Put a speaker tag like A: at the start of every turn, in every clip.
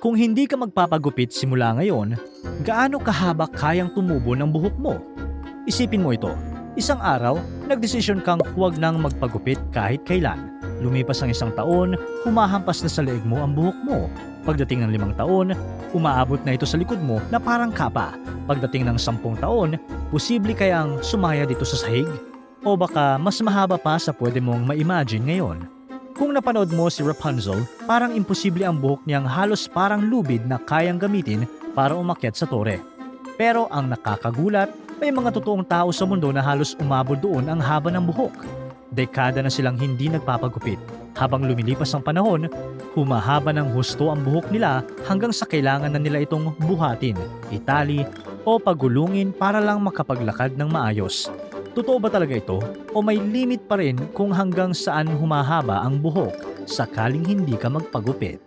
A: Kung hindi ka magpapagupit simula ngayon, gaano kahaba kayang tumubo ng buhok mo? Isipin mo ito, isang araw, nagdesisyon kang huwag nang magpagupit kahit kailan. Lumipas ang isang taon, humahampas na sa leeg mo ang buhok mo. Pagdating ng 5 taon, umaabot na ito sa likod mo na parang kapa. Pagdating ng 10 taon, posible kayang sumaya dito sa sahig? O baka mas mahaba pa sa pwede mong ma-imagine ngayon. Kung napanood mo si Rapunzel, parang imposible ang buhok niyang halos parang lubid na kayang gamitin para umakyat sa tore. Pero ang nakakagulat, may mga totoong tao sa mundo na halos umabot doon ang haba ng buhok. Dekada na silang hindi nagpapagupit. Habang lumilipas ang panahon, humahaba ng husto ang buhok nila hanggang sa kailangan na nila itong buhatin, itali o pagulungin para lang makapaglakad ng maayos. Totoo ba talaga ito? O may limit pa rin kung hanggang saan humahaba ang buhok sakaling hindi ka magpagupit?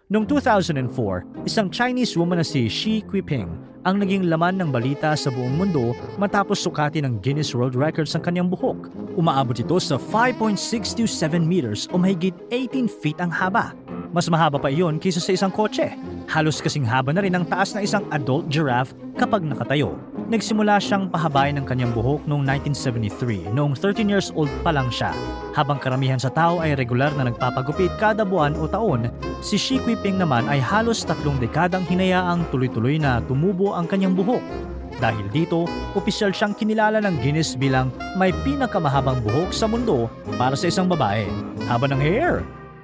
A: Noong 2004, isang Chinese woman na si Xi Jinping ang naging laman ng balita sa buong mundo matapos sukatin ng Guinness World Records ang kanyang buhok. Umaabot ito sa 5.627 meters o mahigit 18 feet ang haba. Mas mahaba pa iyon kaysa sa isang kotse. Halos kasing haba na rin ang taas na isang adult giraffe kapag nakatayo. Nagsimula siyang pahabain ng kanyang buhok noong 1973, noong 13 years old pa lang siya. Habang karamihan sa tao ay regular na nagpapagupit kada buwan o taon, si Xi Jinping naman ay halos 3 dekadang hinayaang tuloy-tuloy na tumubo ang kanyang buhok. Dahil dito, opisyal siyang kinilala ng Guinness bilang may pinakamahabang buhok sa mundo para sa isang babae. Haba ng hair!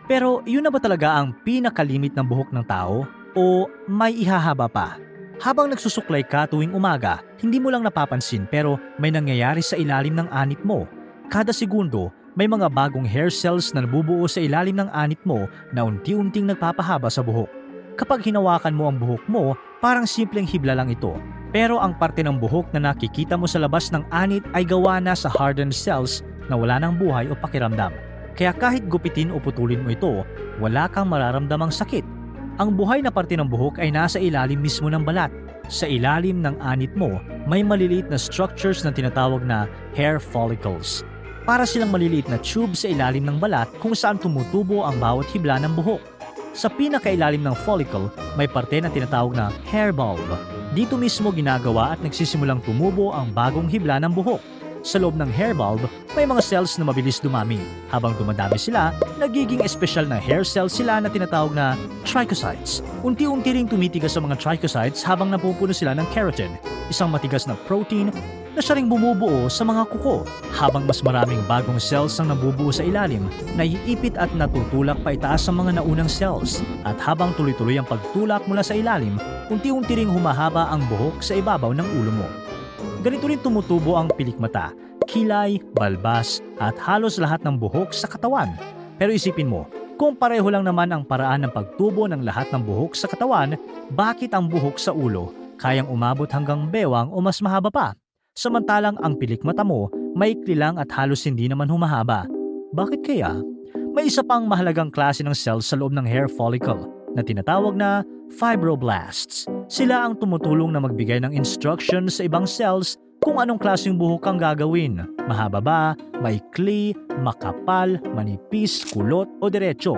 A: Pero yun na ba talaga ang pinakalimit ng buhok ng tao? O may ihahaba pa? Habang nagsusuklay ka tuwing umaga, hindi mo lang napapansin pero may nangyayari sa ilalim ng anit mo. Kada segundo, may mga bagong hair cells na nabubuo sa ilalim ng anit mo na unti-unting nagpapahaba sa buhok. Kapag hinawakan mo ang buhok mo, parang simpleng hibla lang ito. Pero ang parte ng buhok na nakikita mo sa labas ng anit ay gawa na sa hardened cells na wala ng buhay o pakiramdam. Kaya kahit gupitin o putulin mo ito, wala kang mararamdamang sakit. Ang buhay na parte ng buhok ay nasa ilalim mismo ng balat. Sa ilalim ng anit mo, may maliliit na structures na tinatawag na hair follicles. Para silang maliliit na tube sa ilalim ng balat kung saan tumutubo ang bawat hibla ng buhok. Sa pinakailalim ng follicle, may parte na tinatawag na hair bulb. Dito mismo ginagawa at nagsisimulang tumubo ang bagong hibla ng buhok. Sa loob ng hair bulb, may mga cells na mabilis dumami. Habang dumadami sila, nagiging espesyal na hair cells sila na tinatawag na trichocytes. Unti-unti ring tumitigas sa mga trichocytes habang napupuno sila ng keratin, isang matigas na protein na siya ring bumubuo sa mga kuko. Habang mas maraming bagong cells ang nabubuo sa ilalim, naiipit at natutulak pa itaas sa mga naunang cells. At habang tuloy-tuloy ang pagtulak mula sa ilalim, unti-unti ring humahaba ang buhok sa ibabaw ng ulo mo. Ganito rin tumutubo ang pilikmata, kilay, balbas, at halos lahat ng buhok sa katawan. Pero isipin mo, kung pareho lang naman ang paraan ng pagtubo ng lahat ng buhok sa katawan, bakit ang buhok sa ulo kayang umabot hanggang bewang o mas mahaba pa? Samantalang ang pilikmata mo, maikli lang at halos hindi naman humahaba. Bakit kaya? May isa pang mahalagang klase ng cells sa loob ng hair follicle na tinatawag na fibroblasts. Sila ang tumutulong na magbigay ng instructions sa ibang cells kung anong klaseng buhok ang gagawin. Mahaba ba, maikli, makapal, manipis, kulot o diretso.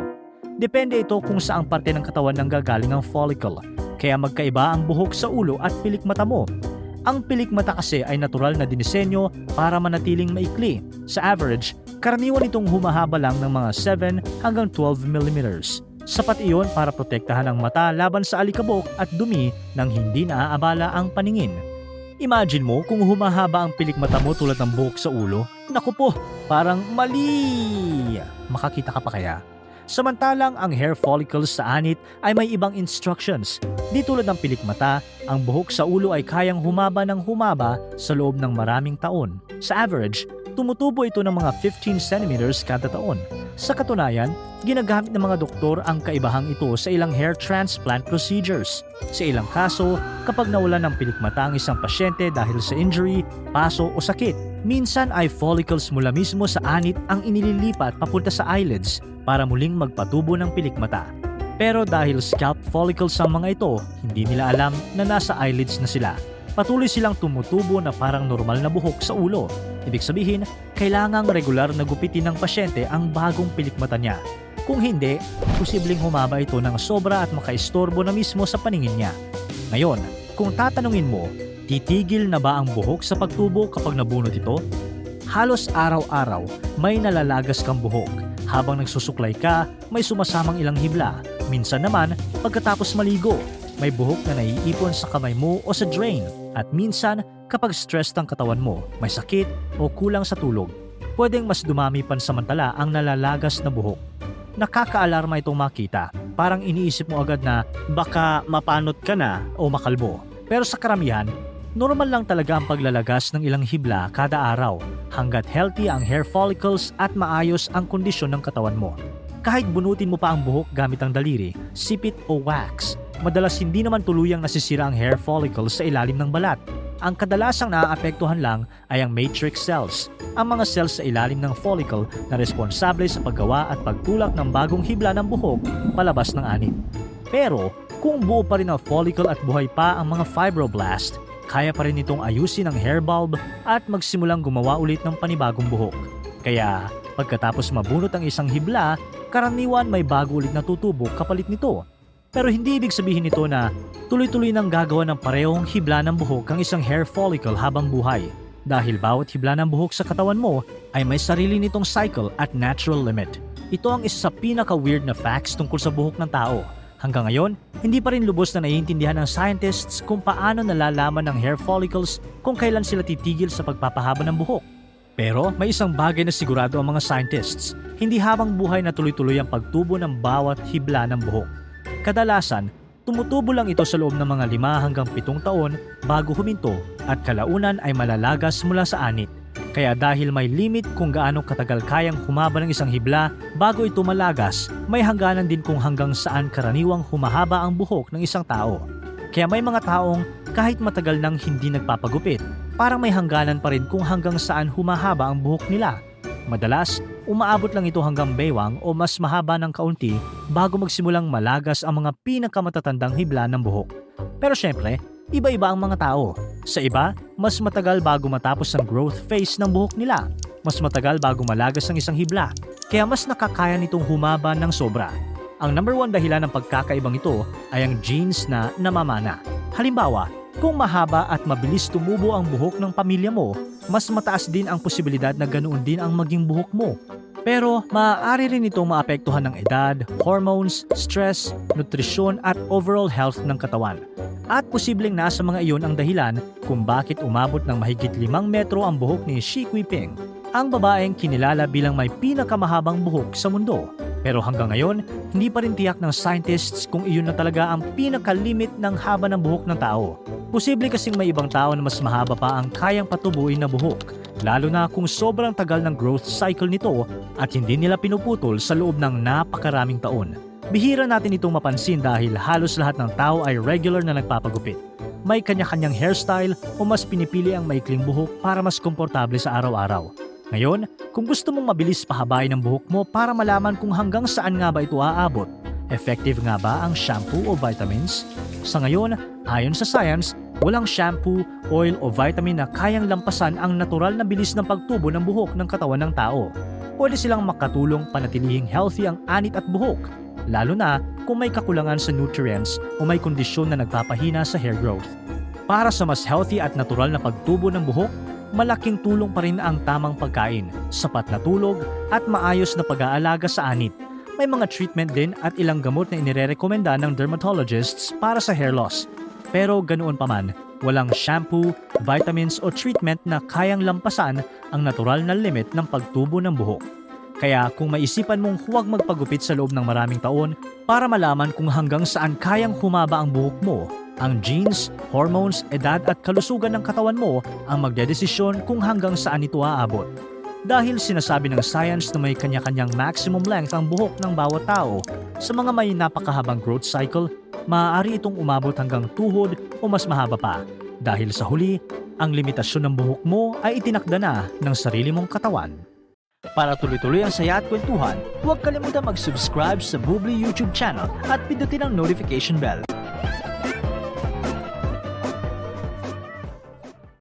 A: Depende ito kung saang parte ng katawan nang gagaling ang follicle. Kaya magkaiba ang buhok sa ulo at pilikmata mo. Ang pilikmata kasi ay natural na dinisenyo para manatiling maikli. Sa average, karaniwan itong humahaba lang ng mga 7 hanggang 12 millimeters. Sapat iyon para protektahan ang mata laban sa alikabok at dumi nang hindi naaabala ang paningin. Imagine mo kung humahaba ang pilikmata mo tulad ng buhok sa ulo. Naku po, parang mali! Makakita ka pa kaya? Samantalang ang hair follicles sa anit ay may ibang instructions. Di tulad ng pilikmata, ang buhok sa ulo ay kayang humaba ng humaba sa loob ng maraming taon. Sa average, tumutubo ito ng mga 15 centimeters kada taon. Sa katunayan, ginagamit ng mga doktor ang kaibahang ito sa ilang hair transplant procedures. Sa ilang kaso, kapag nawalan ng pilikmata ang isang pasyente dahil sa injury, paso o sakit, minsan ay follicles mula mismo sa anit ang inililipat papunta sa eyelids para muling magpatubo ng pilikmata. Pero dahil scalp follicles ang mga ito, hindi nila alam na nasa eyelids na sila. Patuloy silang tumutubo na parang normal na buhok sa ulo. Ibig sabihin, kailangang regular na gupitin ng pasyente ang bagong pilikmata niya. Kung hindi, posibleng humaba ito ng sobra at makaistorbo na mismo sa paningin niya. Ngayon, kung tatanungin mo, titigil na ba ang buhok sa pagtubo kapag nabunot ito? Halos araw-araw may nalalagas kang buhok. Habang nagsusuklay ka, may sumasamang ilang hibla. Minsan naman, pagkatapos maligo, may buhok na naiipon sa kamay mo o sa drain. At minsan, kapag stressed ang katawan mo, may sakit o kulang sa tulog, pwedeng mas dumami pansamantala ang nalalagas na buhok. Nakakaalarma itong makita. Parang iniisip mo agad na baka mapanot ka na o makalbo. Pero sa karamihan, normal lang talaga ang paglalagas ng ilang hibla kada araw hanggat healthy ang hair follicles at maayos ang kondisyon ng katawan mo. Kahit bunutin mo pa ang buhok gamit ang daliri, sipit o wax, madalas hindi naman tuluyang nasisira ang hair follicles sa ilalim ng balat. Ang kadalasang naaapektuhan lang ay ang matrix cells, ang mga cells sa ilalim ng follicle na responsable sa paggawa at pagtulak ng bagong hibla ng buhok palabas ng anit. Pero kung buo pa rin ang follicle at buhay pa ang mga fibroblast, kaya pa rin itong ayusin ang hair bulb at magsimulang gumawa ulit ng panibagong buhok. Kaya pagkatapos mabunot ang isang hibla, karaniwan may bago ulit na tutubo kapalit nito. Pero hindi ibig sabihin nito na tuloy-tuloy nang gagawa ng parehong hibla ng buhok ang isang hair follicle habang buhay. Dahil bawat hibla ng buhok sa katawan mo ay may sarili nitong cycle at natural limit. Ito ang isa sa pinaka-weird na facts tungkol sa buhok ng tao. Hanggang ngayon, hindi pa rin lubos na naiintindihan ng scientists kung paano nalalaman ng hair follicles kung kailan sila titigil sa pagpapahaba ng buhok. Pero may isang bagay na sigurado ang mga scientists, hindi habang buhay na tuloy-tuloy ang pagtubo ng bawat hibla ng buhok. Kadalasan, tumutubo lang ito sa loob ng mga 5 hanggang 7 taon bago huminto at kalaunan ay malalagas mula sa anit. Kaya dahil may limit kung gaano katagal kayang humaba ng isang hibla bago ito malagas, may hangganan din kung hanggang saan karaniwang humahaba ang buhok ng isang tao. Kaya may mga taong kahit matagal nang hindi nagpapagupit, parang may hangganan pa rin kung hanggang saan humahaba ang buhok nila. Madalas, umaabot lang ito hanggang baywang o mas mahaba ng kaunti bago magsimulang malagas ang mga pinakamatatandang hibla ng buhok. Pero syempre, iba-iba ang mga tao. Sa iba, mas matagal bago matapos ang growth phase ng buhok nila. Mas matagal bago malagas ang isang hibla. Kaya mas nakakaya nitong humaba ng sobra. Ang number 1 dahilan ng pagkakaibang ito ay ang genes na namamana. Halimbawa, kung mahaba at mabilis tumubo ang buhok ng pamilya mo, mas mataas din ang posibilidad na ganoon din ang maging buhok mo. Pero maaari rin itong maapektuhan ng edad, hormones, stress, nutrisyon at overall health ng katawan. At posibleng nasa mga iyon ang dahilan kung bakit umabot ng mahigit 5 metro ang buhok ni Xi Jinping, ang babaeng kinilala bilang may pinakamahabang buhok sa mundo. Pero hanggang ngayon, hindi pa rin tiyak ng scientists kung iyon na talaga ang pinakalimit ng haba ng buhok ng tao. Posible kasing may ibang tao na mas mahaba pa ang kayang patubuin na buhok, lalo na kung sobrang tagal ng growth cycle nito at hindi nila pinuputol sa loob ng napakaraming taon. Bihira natin itong mapansin dahil halos lahat ng tao ay regular na nagpapagupit. May kanya-kanyang hairstyle o mas pinipili ang maikling buhok para mas komportable sa araw-araw. Ngayon, kung gusto mong mabilis pahabain ang buhok mo para malaman kung hanggang saan nga ba ito aabot, effective nga ba ang shampoo o vitamins? Sa ngayon, ayon sa science, walang shampoo, oil o vitamin na kayang lampasan ang natural na bilis ng pagtubo ng buhok ng katawan ng tao. Pwede silang makatulong panatilihing healthy ang anit at buhok, lalo na kung may kakulangan sa nutrients o may kondisyon na nagpapahina sa hair growth. Para sa mas healthy at natural na pagtubo ng buhok, malaking tulong pa rin ang tamang pagkain, sapat na tulog at maayos na pag-aalaga sa anit. May mga treatment din at ilang gamot na inirerekomenda ng dermatologists para sa hair loss. Pero ganoon pa man, walang shampoo, vitamins o treatment na kayang lampasan ang natural na limit ng pagtubo ng buhok. Kaya kung maisipan mong huwag magpagupit sa loob ng maraming taon para malaman kung hanggang saan kayang humaba ang buhok mo, ang genes, hormones, edad at kalusugan ng katawan mo ang magdedesisyon kung hanggang saan ito aabot. Dahil sinasabi ng science na may kanya-kanyang maximum length ang buhok ng bawat tao, sa mga may napakahabang growth cycle, maaari itong umabot hanggang tuhod o mas mahaba pa. Dahil sa huli, ang limitasyon ng buhok mo ay itinakda na ng sarili mong katawan. Para tuloy-tuloy ang saya at kwentuhan, huwag kalimutan mag-subscribe sa Bubbly YouTube channel at pindutin ang notification bell.